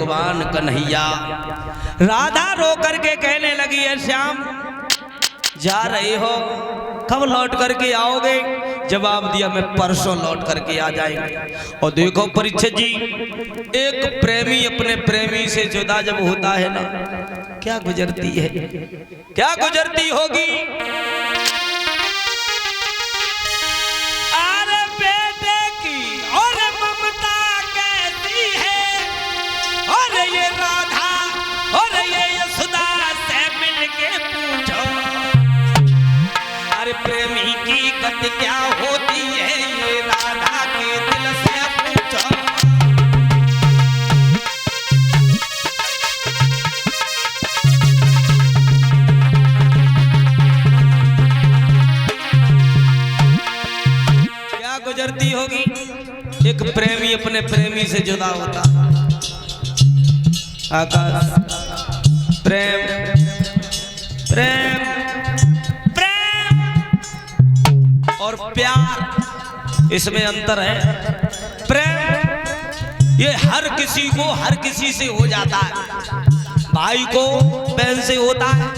भगवान कन्हैया। राधा रो करके कहने लगी है श्याम जा रहे हो, कब लौट करके आओगे? जवाब दिया मैं परसों लौट करके आ जाएंगे। और देखो परीक्षित जी, एक प्रेमी अपने प्रेमी से जुदा जब होता है ना, क्या गुजरती है, क्या गुजरती होगी। अरे बेटे की और ममता कैसी है, और ये राधा और ये यशोदा से मिलके पूछो, अरे प्रेमी की गति क्या होती है, ये राधा के दिल से पूछो। क्या गुजरती होगी। एक प्रेमी अपने प्रेमी से जुदा होता। आकाश प्रेम प्रेम और प्यार, इसमें अंतर है। प्रेम ये हर किसी को हर किसी से हो जाता है। भाई को बहन से होता है,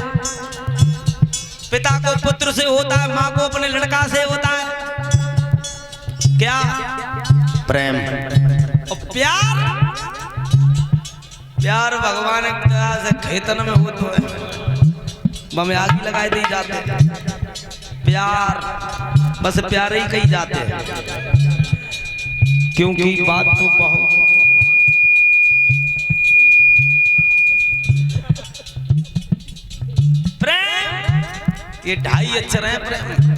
पिता को पुत्र से होता है, माँ को अपने लड़का से होता है। क्या प्रेम और प्यार, प्यार भगवान की तरह से खेतन में हो तो है, में आग लगाई दी जाते हैं। प्यार बस प्यारे ही कही जाते हैं, क्योंकि बात तो बहुत प्रेम ये 2.5 अक्षर है प्रेम।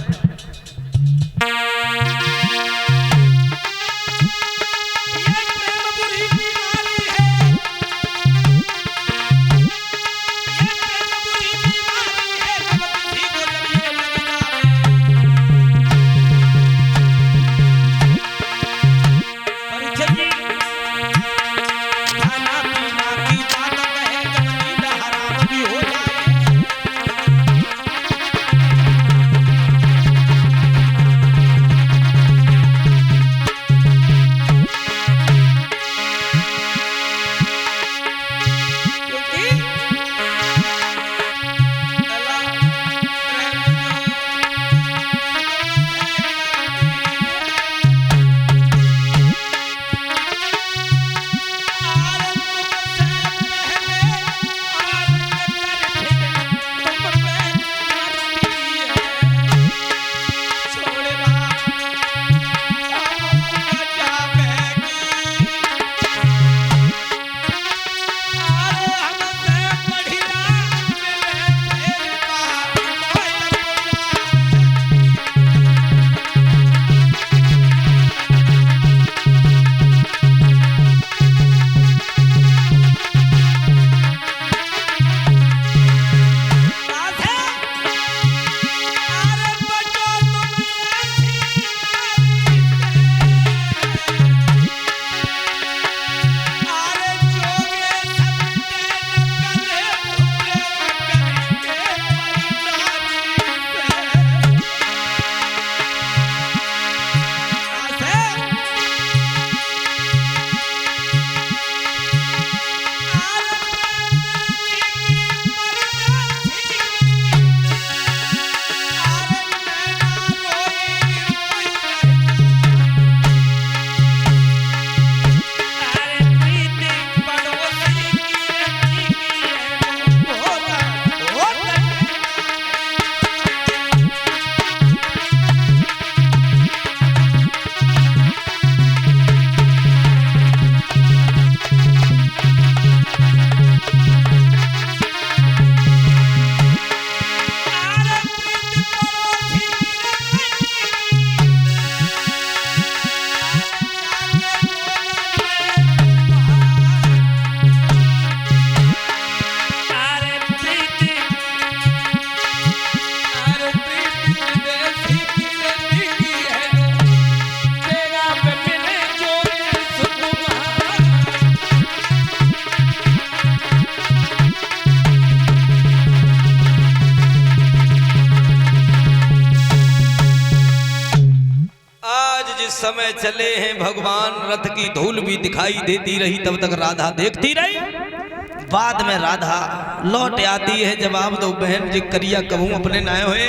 समय चले हैं भगवान, रथ की धूल भी दिखाई देती रही, तब तक राधा देखती रही। बाद में राधा लौट आती है, जवाब दो बहन जी करिया कबू अपने नाय हुए।